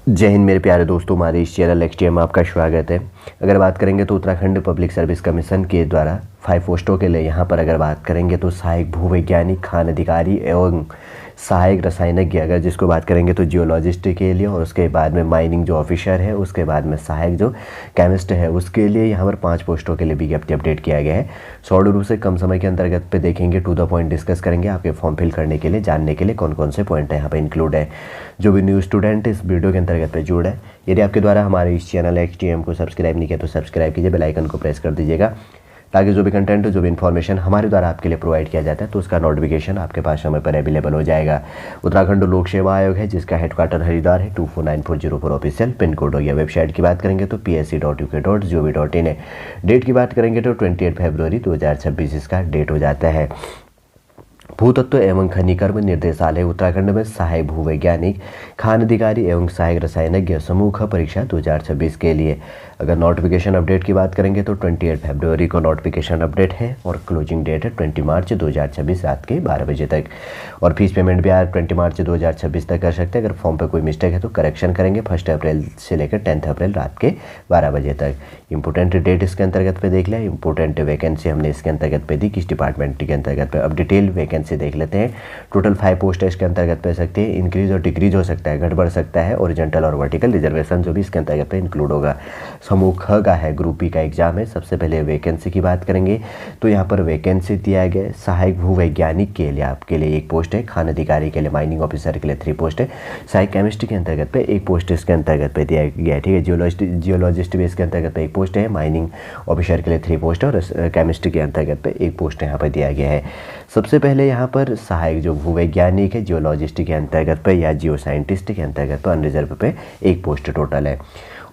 जय हिंद मेरे प्यारे दोस्तों, हमारे इस चैनल एक्सटीएम में आपका स्वागत है। अगर बात करेंगे तो उत्तराखंड पब्लिक सर्विस कमीशन के द्वारा 5 पोस्टों के लिए यहाँ पर अगर बात करेंगे तो सहायक भूवैज्ञानिक, खान अधिकारी एवं सहायक रसायनज्ञ, अगर जिसको बात करेंगे तो जियोलॉजिस्ट के लिए, और उसके बाद में माइनिंग जो ऑफिसर है, उसके बाद में सहायक जो केमिस्ट है उसके लिए यहाँ पर 5 पोस्टों के लिए विज्ञप्ति अपडेट किया गया है। शॉर्ट रूप से कम समय के अंतर्गत पे देखेंगे, टू द पॉइंट डिस्कस करेंगे आपके फॉर्म फिल करने के लिए, जानने के लिए कौन कौन से पॉइंट यहाँ पे इंक्लूड है। जो भी न्यू स्टूडेंट इस वीडियो के अंतर्गत पे जुड़ है, यदि आपके द्वारा हमारे इस चैनल एक्सटीएम को सब्सक्राइब नहीं किया तो सब्सक्राइब कीजिए, बेल आइकन को प्रेस कर दीजिएगा, ताकि जो भी कंटेंट, जो भी इन्फॉर्मेशन हमारे द्वारा आपके लिए प्रोवाइड किया जाता है तो उसका नोटिफिकेशन आपके पास समय पर अवेलेबल हो जाएगा। उत्तराखंड लोक सेवा आयोग है, जिसका हेडक्वार्टर हरिद्वार है, 249404 ऑफिशियल पिन कोड हो गया। वेबसाइट की बात करेंगे तो psc.uk.gov.in है। डेट की बात करेंगे तो 28 फरवरी 2026 इसका डेट हो जाता है। भूतत्व एवं खनिकर्म निर्देशालय उत्तराखंड में सहायक भूवैज्ञानिक, खान अधिकारी एवं सहायक रसायनज्ञ समूह परीक्षा 2026 के लिए अगर नोटिफिकेशन अपडेट की बात करेंगे तो 28 फरवरी को नोटिफिकेशन अपडेट है और क्लोजिंग डेट है 20 मार्च 2026 रात के 12 बजे तक। और फीस पेमेंट भी आप 20 मार्च 2026 तक कर सकते हैं। अगर फॉर्म पे कोई मिस्टेक है तो करेक्शन करेंगे 1 अप्रैल से लेकर 10 अप्रैल रात के 12 बजे तक। इंपॉर्टेंट डेट इसके अंतर्गत पे देख लिया। इंपॉर्टेंट वैकेंसी हमने इसके अंतर्गत पे दी, किस डिपार्टमेंट के अंतर्गत पे। अब डिटेल वैकेंसी देख लेते हैं। टोटल 5 पोस्ट इसके अंतर्गत पे सकती है। इंक्रीज और डिक्रीज हो सकता है, घट बढ़ सकता है। ओरिजेंटल और वर्टिकल रिजर्वेशन जो भी इसके अंतर्गत पे इंक्लूड होगा। समूह ख का है, ग्रुप ई का एग्जाम है। सबसे पहले वैकेंसी की बात करेंगे तो यहाँ पर वैकेंसी दिया गया सहायक भूवैज्ञानिक के लिए आपके लिए 1 पोस्ट है, खान अधिकारी के लिए, माइनिंग ऑफिसर के लिए 3 पोस्ट है, सहायक केमिस्ट्री के अंतर्गत पे 1 पोस्ट इसके अंतर्गत पे दिया गया है। ठीक है। जियोलॉजिस्ट भी इसके अंतर्गत पे 1 पोस्ट है, माइनिंग ऑफिसर के लिए 3 पोस्ट है और केमिस्ट्री के अंतर्गत पे 1 पोस्ट यहाँ पर दिया गया है। सबसे पहले यहाँ पर सहायक जो भूवैज्ञानिक है, जियोलॉजिस्ट के अंतर्गत पे या जियो साइंटिस्ट के अंतर्गत पे अनरिजर्व पे 1 पोस्ट टोटल है।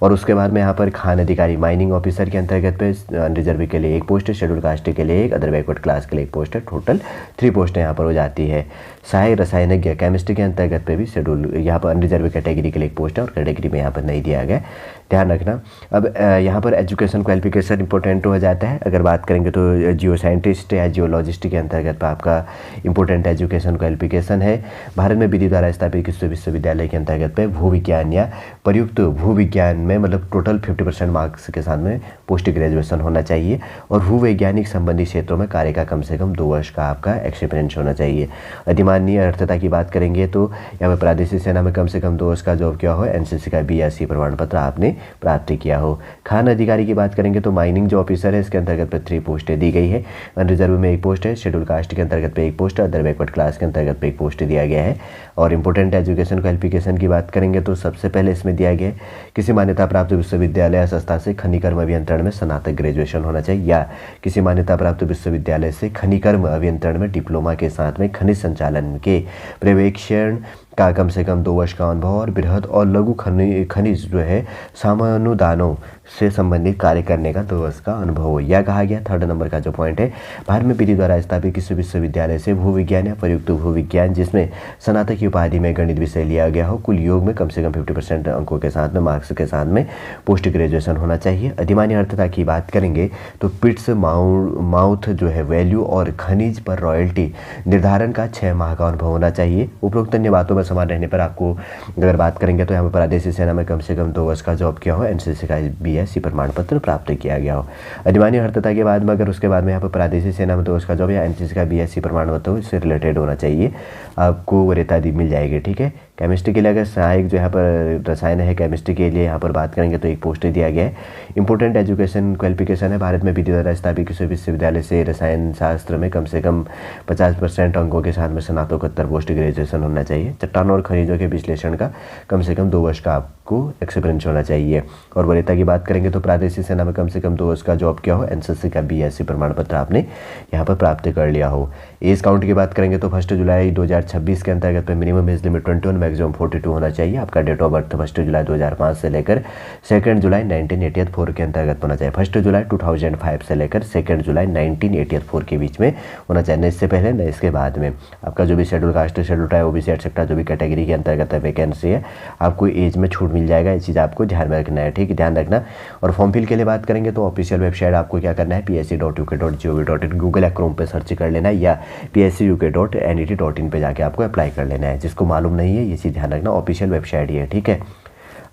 और उसके बाद में यहाँ पर खान अधिकारी, माइनिंग ऑफिसर के अंतर्गत पे अनरिजर्व के लिए 1 पोस्ट है, शेड्यूल कास्ट के लिए 1, अदर बैकवर्ड क्लास के लिए 1 पोस्ट है। टोटल 3 पोस्टें यहाँ पर हो जाती है। सहायक रसायनज्ञ केमिस्ट्री के अंतर्गत पे भी शेड्यूल, यहाँ पर अनरिजर्व कैटेगरी के लिए 1 पोस्ट है और कैटेगरी में यहाँ पर नहीं दिया गया, ध्यान रखना। अब यहाँ पर एजुकेशन क्वालिफिकेशन इंपॉर्टेंट हो जाता है। अगर बात करेंगे तो जियो साइंटिस्ट या जियोलॉजिस्ट के अंतर्गत पर आपका इंपॉर्टेंट एजुकेशन क्वालिफिकेशन है भारत में विधि द्वारा स्थापित किसी विश्वविद्यालय के अंतर्गत पे भूविज्ञान या प्रयुक्त भूविज्ञान में, मतलब टोटल 50% मार्क्स के साथ में पोस्ट ग्रेजुएशन होना चाहिए। और भूवैज्ञानिक संबंधी क्षेत्रों में कार्य का कम से कम 2 वर्ष का आपका एक्सपीरियंस होना चाहिए। अधिमान्य अर्थता की बात करेंगे तो यहाँ पर प्रादेशिक सेना में कम से कम 2 वर्ष का जॉब किया हो, एनसीसी का BSc प्रमाण पत्र आपने प्राप्त किया हो। खान अधिकारी की बात करेंगे तो माइनिंग जो ऑफिसर है इसके अंतर्गत पर 3 पोस्टें दी गई है। अनरिजर्व में 1 पोस्ट है, शेड्यूल कास्ट के अंतर्गत पे 1 पोस्ट है, अदर बैकवर्ड क्लास के अंतर्गत पे 1 पोस्ट दिया गया है। और इंपॉर्टेंट एजुकेशन क्वालिफिकेशन की बात करेंगे तो सबसे पहले इसमें दिया गया है किसी मान्यता प्राप्त विश्वविद्यालय या संस्था से खनिकर्म अभियंत्रण में स्नातक ग्रेजुएशन होना चाहिए, या किसी मान्यता प्राप्त विश्वविद्यालय से खनिकर्म अभियंत्रण में डिप्लोमा के साथ में खनिज संचालन के पर्यवेक्षण का कम से कम 2 वर्ष का अनुभव और बृहद और लघु खनिज जो है सामानुदानों से संबंधित कार्य करने का 2 वर्ष का अनुभव हो, यह कहा गया। 3rd नंबर का जो पॉइंट है, भारत में विधि द्वारा स्थापित किसी विश्वविद्यालय से भूविज्ञान या प्रयुक्त भूविज्ञान जिसमें स्नातक की उपाधि में गणित विषय लिया गया हो, कुल योग में कम से कम 50% अंकों के साथ में, मार्क्स के साथ में पोस्ट ग्रेजुएशन होना चाहिए। अधिमान्य अर्थता की बात करेंगे तो पिट्स माउथ जो है वैल्यू और खनिज पर रॉयल्टी निर्धारण का 6 माह का अनुभव होना चाहिए। उपरोक्त अन्य बातों में समान रहने पर आपको अगर बात करेंगे तो यहाँ पर प्रादेशिक सेना में कम से कम 2 वर्ष का जॉब किया हो, एनसीसी का BSc प्रमाण पत्र प्राप्त किया गया हो। अधिमान्य अर्थता के बाद में अगर उसके बाद में यहाँ पर प्रादेशिक सेना में 2 वर्ष का जॉब या एनसीसी का BSc प्रमाण पत्र हो, इससे रिलेटेड होना चाहिए, आपको वरीयता मिल जाएगी। ठीक है। केमिस्ट्री के लिए अगर सहायक जो यहाँ पर रसायन है, केमिस्ट्री के लिए यहाँ पर बात करेंगे तो 1 पोस्ट दिया गया है। इंपॉर्टेंट एजुकेशन क्वालिफिकेशन है, भारत में विधि द्वारा स्थापित किसी विश्वविद्यालय से रसायन शास्त्र में कम से कम 50% अंकों के साथ में स्नातकोत्तर पोस्ट ग्रेजुएशन होना चाहिए। चट्टानों और खनिजों के विश्लेषण का कम से कम 2 वर्ष का आपको एक्सपीरियंस होना चाहिए। और वरीयता की बात करेंगे तो प्रादेशिक सेना में कम से कम 2 वर्ष का जॉब किया हो, एनसीसी का BSc प्रमाण पत्र आपने यहाँ पर प्राप्त कर लिया हो। एज काउंट की बात करेंगे तो 1 जुलाई 2026 के अंतर्गत पे मिनिमम एज लिमिट 21, मैक्सिमम 42 होना चाहिए। आपका डेट ऑफ बर्थ 1 जुलाई 2005 से लेकर 2 जुलाई 1984 के अंतर्गत होना चाहिए। 1 जुलाई 2005 से लेकर 2 जुलाई 1984 के बीच में होना चाहिए, न इससे पहले न इसके बाद में। आपका जो भी schedule caste, schedule tribe, OBC etcetera जो भी कैटेगरी के अंतर्गत वैकेंसी है, आपको एज में छूट मिल जाएगा। ये चीज़ आपको ध्यान में रखना है। ठीक है, ध्यान रखना। और फॉर्म फिल के लिए बात करेंगे तो ऑफिशियल वेबसाइट आपको क्या करना है, psc.uk.gov.in गूगल या क्रोम पे सर्च कर लेना है, या psc.uk.net.in पे जाके आपको अप्लाई कर लेना है। जिसको मालूम नहीं है ये चीज़ ध्यान रखना, ऑफिशियल वेबसाइट ही है। ठीक है।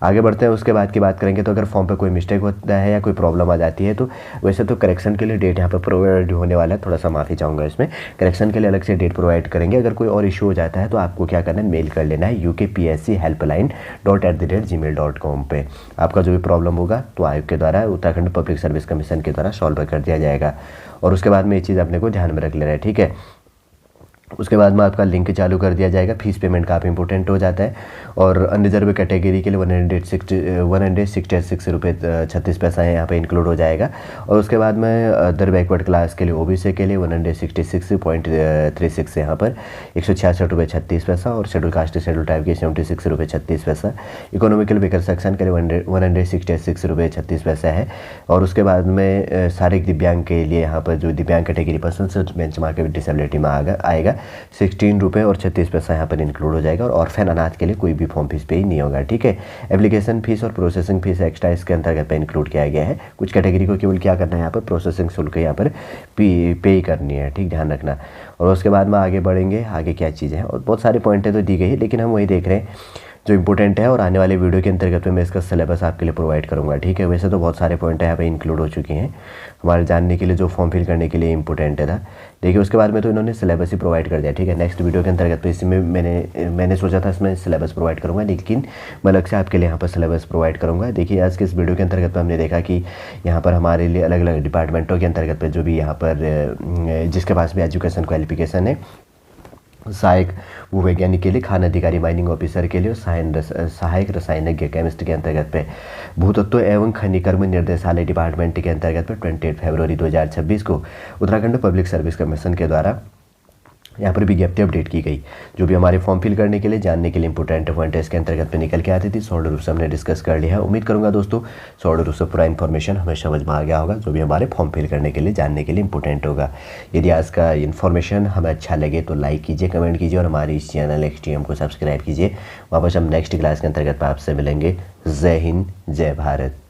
आगे बढ़ते हैं। उसके बाद की बात करेंगे तो अगर फॉर्म पे कोई मिस्टेक होता है या कोई प्रॉब्लम आ जाती है तो वैसे तो करेक्शन के लिए डेट यहाँ पर प्रोवाइड होने वाला है, थोड़ा सा माफ़ी चाहूँगा इसमें, करेक्शन के लिए अलग से डेट प्रोवाइड करेंगे। अगर कोई और इशू हो जाता है तो आपको क्या करना है, मेल कर लेना है ukpschelpline.@gmail.com पे। आपका जो भी प्रॉब्लम होगा तो आयोग के द्वारा, उत्तराखंड पब्लिक सर्विस कमीशन के द्वारा सॉल्व कर दिया जाएगा। और उसके बाद में ये चीज़ अपने को ध्यान में रख लेना है, ठीक है। उसके बाद में आपका लिंक चालू कर दिया जाएगा। फीस पेमेंट काफ़ी इंपॉर्टेंट हो जाता है। और अनरिजर्व कैटेगरी के लिए 166 रुपये 36 पैसा है यहाँ पे इंक्लूड हो जाएगा। और उसके बाद में अदर बैकवर्ड क्लास के लिए ओबीसी के लिए 166.36 यहाँ पर 166 रुपये 36 पैसा। और शेड्यूल कास्ट शेड्यूल टाइप के 76 रुपये 36 पैसा। इकोनॉमिकल वीकर सेक्शन के लिए 166 रुपये 36 पैसा है। और उसके बाद में शारीरिक दिव्यांग के लिए यहाँ पर जो दिव्यांग कैटेगरी पर्सन से बेंचमार्क डिसेबिलिटी में आएगा 16 रुपये और 36 पैसा यहाँ पर इंक्लूड हो जाएगा। और ऑर्फेन अनाथ के लिए कोई भी फॉर्म फीस पे ही नहीं होगा, ठीक है। एप्लीकेशन फीस और प्रोसेसिंग फीस एक्स्ट्रा इसके अंतर्गत पे इंक्लूड किया गया है। कुछ कैटेगरी को केवल क्या करना है, यहाँ पर प्रोसेसिंग शुल्क यहाँ पर पे करनी है, ठीक, ध्यान रखना। और उसके बाद में आगे बढ़ेंगे, आगे क्या चीज़ें हैं, और बहुत सारी पॉइंटें तो दी गई है, लेकिन हम वही देख रहे हैं जो इंपॉर्टेंट है। और आने वाले वीडियो के अंतर्गत में मैं इसका सिलेबस आपके लिए प्रोवाइड करूंगा, ठीक है। वैसे तो बहुत सारे पॉइंट यहाँ पे इंक्लूड हो चुके हैं हमारे जानने के लिए, जो फॉर्म फिल करने के लिए इंपॉर्टेंट था। देखिए उसके बाद में तो इन्होंने सिलेबस ही प्रोवाइड कर दिया, ठीक है। नेक्स्ट वीडियो के अंतर्गत तो इसमें मैंने सोचा था इसमें सिलेबस प्रोवाइड करूँगा, लेकिन मैं अलग से आपके लिए यहाँ पर सिलेबस प्रोवाइड करूँगा। देखिए आज के इस वीडियो के अंतर्गत हमने देखा कि यहाँ पर हमारे लिए अलग अलग डिपार्टमेंटों के अंतर्गत पे जो भी यहाँ पर जिसके पास भी एजुकेशन क्वालिफिकेशन है, सहायक भूवैज्ञानिक के लिए, खान अधिकारी माइनिंग ऑफिसर के लिए, और सहायक रसायनज्ञ केमिस्ट के अंतर्गत पे, भूतत्व एवं खनिकर्म निर्देशालय डिपार्टमेंट के अंतर्गत पे 28 फरवरी 2026 को उत्तराखंड पब्लिक सर्विस कमीशन के द्वारा यहाँ पर विज्ञप्ति अपडेट की गई। जो भी हमारे फॉर्म फिल करने के लिए जानने के लिए इंपॉर्टेंट पॉइंट है इसके अंतर्गत पे निकल के आती थी, सॉर्ट रूप से हमने डिस्कस कर लिया है। उम्मीद करूँगा दोस्तों सॉर्ट रूप से पूरा इन्फॉर्मेशन हमें समझ में आ गया होगा, जो भी हमारे फॉर्म फिल करने के लिए जानने के लिए इंपॉर्टेंट होगा। यदि आज का इन्फॉर्मेशन हमें अच्छा लगे तो लाइक कीजिए, कमेंट कीजिए, और हमारे इस चैनल XTM को सब्सक्राइब कीजिए। वापस हम नेक्स्ट क्लास के अंतर्गत आपसे मिलेंगे। जय हिंद, जय भारत।